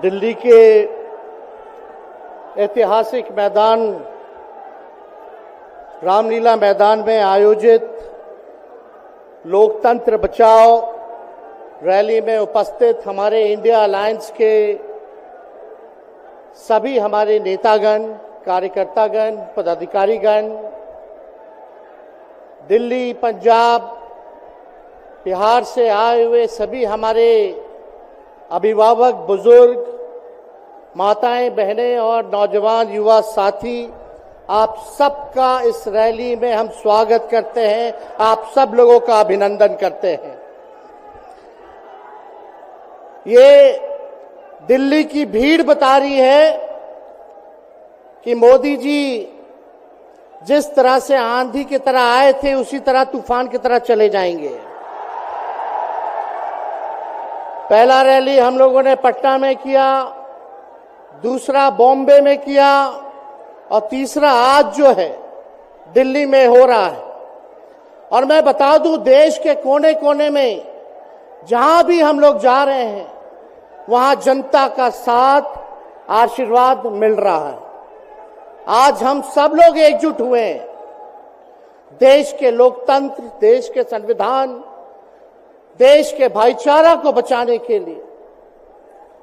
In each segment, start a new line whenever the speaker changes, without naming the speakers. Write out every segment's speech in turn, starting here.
दिल्ली के ऐतिहासिक मैदान रामलीला मैदान में आयोजित लोकतंत्र बचाओ रैली में उपस्थित हमारे इंडिया अलायंस के सभी हमारे नेतागण, कार्यकर्तागण, पदाधिकारीगण, दिल्ली, पंजाब, बिहार से आए हुए सभी हमारे अभिभावक, बुजुर्ग, माताएं, बहनें और नौजवान युवा साथी, आप सबका इस रैली में हम स्वागत करते हैं। आप सब लोगों का अभिनंदन करते हैं। ये दिल्ली की भीड़ बता रही है कि मोदी जी जिस तरह से आंधी की तरह आए थे उसी तरह तूफान की तरह चले जाएंगे। पहला रैली हम लोगों ने पटना में किया, दूसरा बॉम्बे में किया और तीसरा आज जो है दिल्ली में हो रहा है। और मैं बता दूं, देश के कोने कोने में जहां भी हम लोग जा रहे हैं वहां जनता का साथ, आशीर्वाद मिल रहा है। आज हम सब लोग एकजुट हुए हैं देश के लोकतंत्र, देश के संविधान, देश के भाईचारा को बचाने के लिए।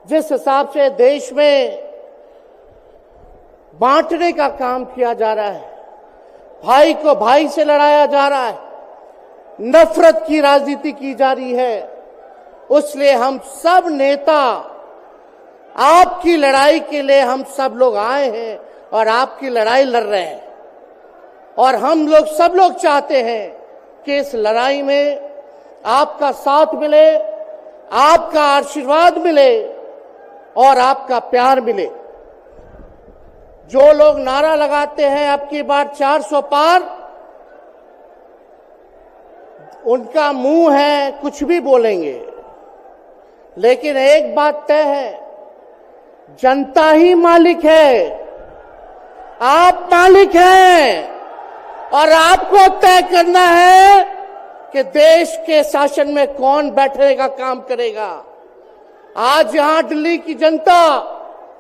जिस हिसाब से देश में बांटने का काम किया जा रहा है, भाई को भाई से लड़ाया जा रहा है, नफरत की राजनीति की जा रही है, उसलिए हम सब नेता आपकी लड़ाई के लिए हम सब लोग आए हैं और आपकी लड़ाई लड़ रहे हैं। और हम लोग सब लोग चाहते हैं कि इस लड़ाई में आपका साथ मिले, आपका आशीर्वाद मिले और आपका प्यार मिले। जो लोग नारा लगाते हैं अब की बार 400 पार, उनका मुंह है, कुछ भी बोलेंगे, लेकिन एक बात तय है, जनता ही मालिक है, आप मालिक हैं और आपको तय करना है कि देश के शासन में कौन बैठने का काम करेगा। आज यहां दिल्ली की जनता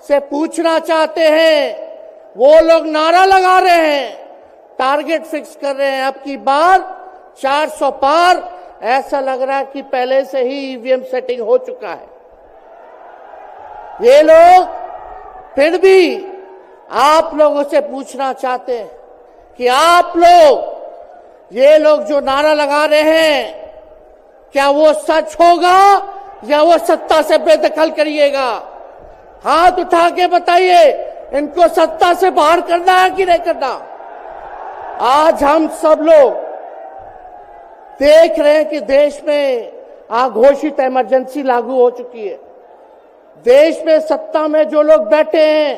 से पूछना चाहते हैं, वो लोग नारा लगा रहे हैं, टारगेट फिक्स कर रहे हैं, अब की बार 400 पार। ऐसा लग रहा है कि पहले से ही ईवीएम सेटिंग हो चुका है। ये लोग फिर भी आप लोगों से पूछना चाहते हैं कि आप लोग, ये लोग जो नारा लगा रहे हैं, क्या वो सच होगा या वो सत्ता से बेदखल करिएगा? हाथ उठा के बताइए, इनको सत्ता से बाहर करना है कि नहीं करना? आज हम सब लोग देख रहे हैं कि देश में अघोषित इमरजेंसी लागू हो चुकी है। देश में सत्ता में जो लोग बैठे हैं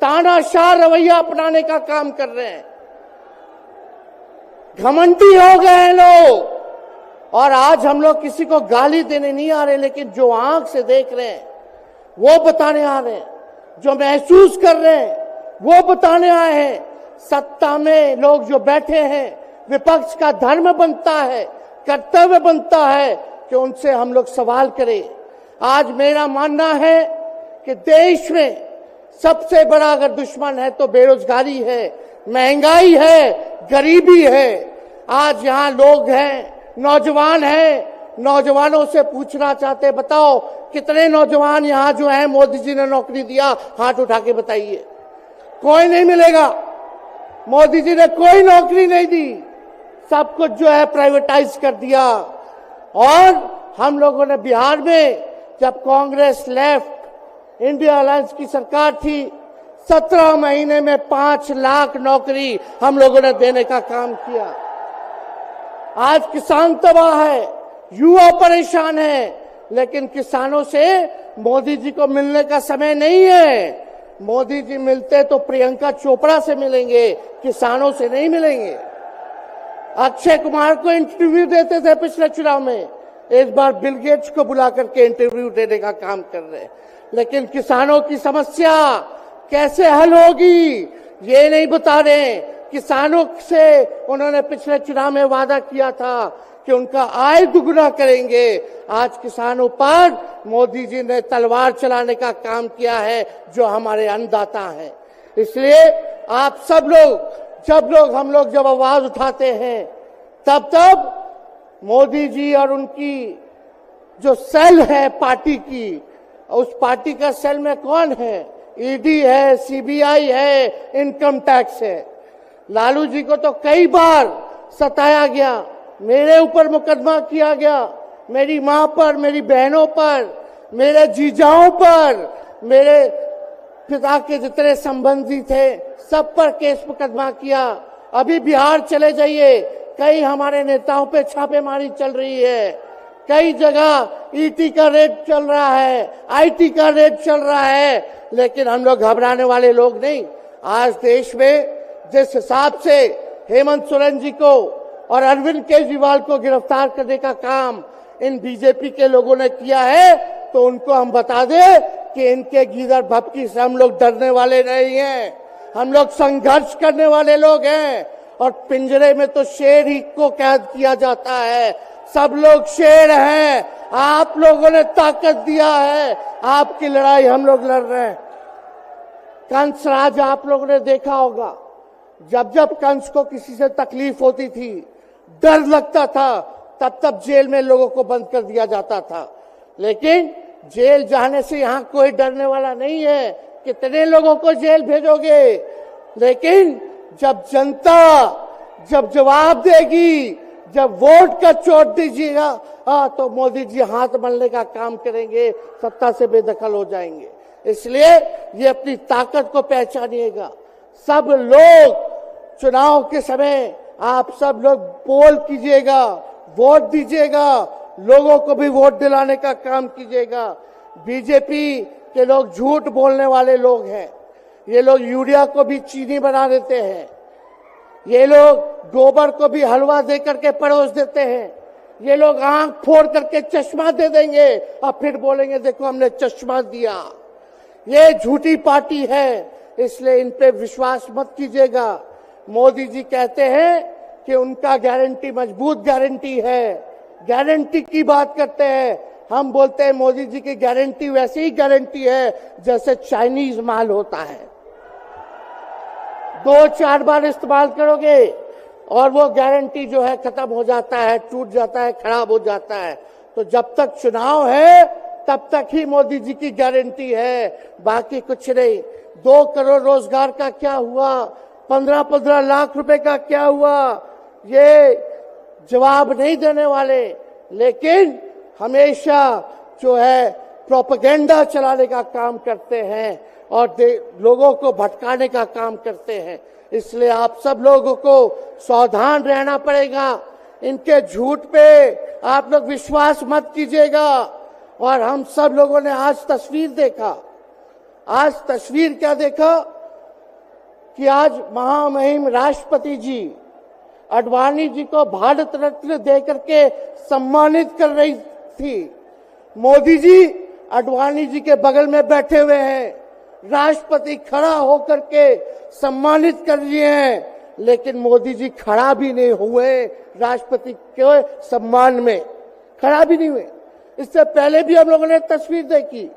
तानाशाह रवैया अपनाने का काम कर रहे हैं, घमंडी हो गए हैं लोग। और आज हम लोग किसी को गाली देने नहीं आ रहे, लेकिन जो आंख से देख रहे हैं वो बताने आ रहे हैं, जो महसूस कर रहे हैं वो बताने आए हैं। सत्ता में लोग जो बैठे हैं, विपक्ष का धर्म बनता है, कर्तव्य बनता है कि उनसे हम लोग सवाल करें। आज मेरा मानना है कि देश में सबसे बड़ा अगर दुश्मन है तो बेरोजगारी है, महंगाई है, गरीबी है। आज यहाँ लोग हैं, नौजवान हैं, नौजवानों से पूछना चाहते, बताओ कितने नौजवान यहाँ जो हैं मोदी जी ने नौकरी दिया? हाथ उठा के बताइए। कोई नहीं मिलेगा। मोदी जी ने कोई नौकरी नहीं दी, सब कुछ जो है प्राइवेटाइज कर दिया। और हम लोगों ने बिहार में जब कांग्रेस लेफ्ट, इंडिया अलायंस की सरकार थी, 17 महीने में 5 लाख नौकरी हम लोगों ने देने का काम किया। आज किसान तबाह है, युवा परेशान है, लेकिन किसानों से मोदी जी को मिलने का समय नहीं है। मोदी जी मिलते तो प्रियंका चोपड़ा से मिलेंगे, किसानों से नहीं मिलेंगे। अक्षय कुमार को इंटरव्यू देते थे पिछले चुनाव में, इस बार बिल गेट्स को बुला करके इंटरव्यू देने का काम कर रहे हैं। लेकिन किसानों की समस्या कैसे हल होगी ये नहीं बता रहे। किसानों से उन्होंने पिछले चुनाव में वादा किया था कि उनका आय दुगना करेंगे। आज किसानों पर मोदी जी ने तलवार चलाने का काम किया है, जो हमारे अन्नदाता हैं। इसलिए आप सब लोग हम लोग जब आवाज उठाते हैं, तब मोदी जी और उनकी जो सेल है पार्टी की, उस पार्टी का सेल में कौन है? ईडी है, सीबीआई है, इनकम टैक्स है। लालू जी को तो कई बार सताया गया, मेरे ऊपर मुकदमा किया गया, मेरी मां पर, मेरी बहनों पर, मेरे जीजाओं पर, मेरे पिता के जितने संबंधी थे सब पर केस मुकदमा किया। अभी बिहार चले जाइए, कई हमारे नेताओं पे छापेमारी चल रही है, कई जगह ईटी का रेड चल रहा है, आईटी का रेड चल रहा है, लेकिन हम लोग घबराने वाले लोग नहीं। आज देश में जिस हिसाब से हेमंत सोरेन जी को और अरविंद केजरीवाल को गिरफ्तार करने का काम इन बीजेपी के लोगों ने किया है, तो उनको हम बता दें कि इनके गीदड़ भपकी से हम लोग डरने वाले नहीं हैं। हम लोग संघर्ष करने वाले लोग हैं, और पिंजरे में तो शेर ही को कैद किया जाता है। सब लोग शेर हैं, आप लोगों ने ताकत दिया है, आपकी लड़ाई हम लोग लड़ रहे हैं। कंस राज आप लोगों ने देखा होगा, जब कंस को किसी से तकलीफ होती थी, डर लगता था, तब जेल में लोगों को बंद कर दिया जाता था। लेकिन जेल जाने से यहां कोई डरने वाला नहीं है। कितने लोगों को जेल भेजोगे? लेकिन जब जनता जब जवाब देगी, जब वोट का चोट दीजिएगा, तो मोदी जी हाथ मलने का काम करेंगे, सत्ता से बेदखल हो जाएंगे। इसलिए ये अपनी ताकत को पहचानिएगा। सब लोग चुनाव के समय आप सब लोग पोल कीजिएगा, वोट दीजिएगा, लोगों को भी वोट दिलाने का काम कीजिएगा। बीजेपी के लोग झूठ बोलने वाले लोग हैं। ये लोग यूरिया को भी चीनी बना देते हैं, ये लोग गोबर को भी हलवा दे करके परोस देते हैं, ये लोग आंख फोड़ करके चश्मा दे देंगे और फिर बोलेंगे देखो हमने चश्मा दिया। ये झूठी पार्टी है, इसलिए इन पे विश्वास मत कीजिएगा। मोदी जी कहते हैं कि उनका गारंटी मजबूत गारंटी है, गारंटी की बात करते हैं। हम बोलते हैं मोदी जी की गारंटी वैसे ही गारंटी है जैसे चाइनीज माल होता है, 2-4 बार इस्तेमाल करोगे और वो गारंटी जो है खत्म हो जाता है, टूट जाता है, खराब हो जाता है। तो जब तक चुनाव है तब तक ही मोदी जी की गारंटी है, बाकी कुछ नहीं। 2 करोड़ रोजगार का क्या हुआ, 15-15 लाख रुपए का क्या हुआ, ये जवाब नहीं देने वाले, लेकिन हमेशा जो है प्रोपेगेंडा चलाने का काम करते हैं और लोगों को भटकाने का काम करते हैं। इसलिए आप सब लोगों को सावधान रहना पड़ेगा। इनके झूठ पे आप लोग विश्वास मत कीजिएगा। और हम सब लोगों ने आज तस्वीर देखा, आज तस्वीर क्या देखा कि आज महामहिम राष्ट्रपति जी आडवाणी जी को भारत रत्न देकर के सम्मानित कर रही थी। मोदी जी आडवाणी जी के बगल में बैठे हुए हैं, राष्ट्रपति खड़ा होकर के सम्मानित कर रहे हैं, लेकिन मोदी जी खड़ा भी नहीं हुए राष्ट्रपति के सम्मान में, खड़ा भी नहीं हुए। इससे पहले भी हम लोगों ने तस्वीर देखी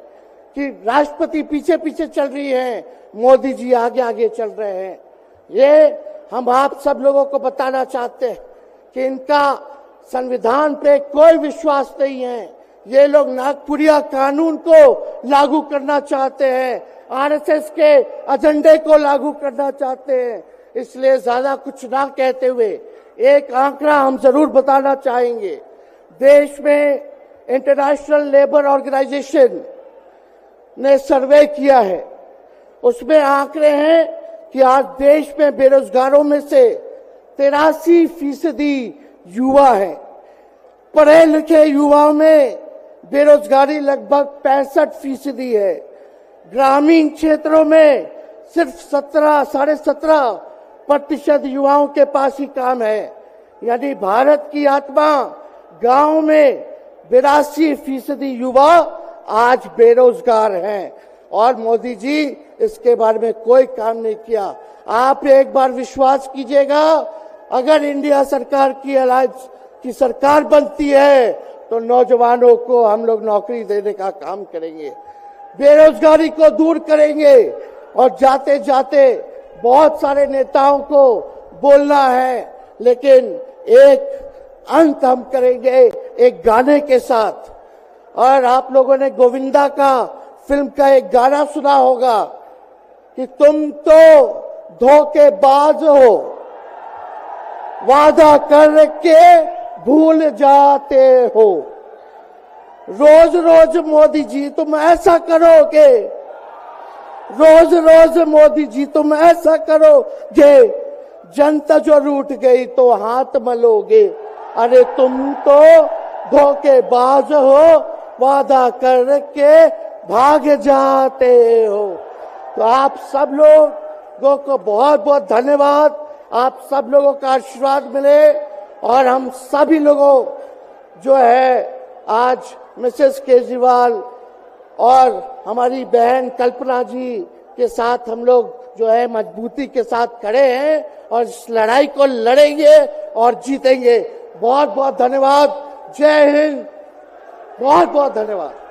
कि राष्ट्रपति पीछे पीछे चल रही है, मोदी जी आगे आगे चल रहे हैं। ये हम आप सब लोगों को बताना चाहते हैं कि इनका संविधान पे कोई विश्वास नहीं है। ये लोग नागपुरिया कानून को लागू करना चाहते हैं, आरएसएस के एजेंडे को लागू करना चाहते हैं। इसलिए ज्यादा कुछ ना कहते हुए एक आंकड़ा हम जरूर बताना चाहेंगे। देश में इंटरनेशनल लेबर ऑर्गेनाइजेशन ने सर्वे किया है, उसमें आंकड़े हैं कि आज देश में बेरोजगारों में से 83% युवा है। पढ़े लिखे युवाओं में बेरोजगारी लगभग 65% है। ग्रामीण क्षेत्रों में सिर्फ 17.5% युवाओं के पास ही काम है। यानी भारत की आत्मा गांव में 82% युवा आज बेरोजगार हैं और मोदी जी इसके बारे में कोई काम नहीं किया। आप एक बार विश्वास कीजिएगा, अगर इंडिया सरकार की अलायंस की सरकार बनती है तो नौजवानों को हम लोग नौकरी देने का काम करेंगे, बेरोजगारी को दूर करेंगे। और जाते जाते बहुत सारे नेताओं को बोलना है, लेकिन एक अंत हम करेंगे एक गाने के साथ। और आप लोगों ने गोविंदा का फिल्म का एक गाना सुना होगा कि तुम तो धोखेबाज हो, वादा करके भूल जाते हो। रोज रोज मोदी जी तुम ऐसा करोगे, रोज रोज मोदी जी तुम ऐसा करोगे, जनता जो रूठ गई तो हाथ मलोगे। अरे तुम तो धोखेबाज हो, वादा करके भाग जाते हो। तो आप सब लोगों को बहुत बहुत धन्यवाद। आप सब लोगों का आशीर्वाद मिले और हम सभी लोगों जो है आज मिसेस केजरीवाल और हमारी बहन कल्पना जी के साथ हम लोग जो है मजबूती के साथ खड़े हैं और इस लड़ाई को लड़ेंगे और जीतेंगे। बहुत बहुत धन्यवाद। जय हिंद। बहुत बहुत धन्यवाद।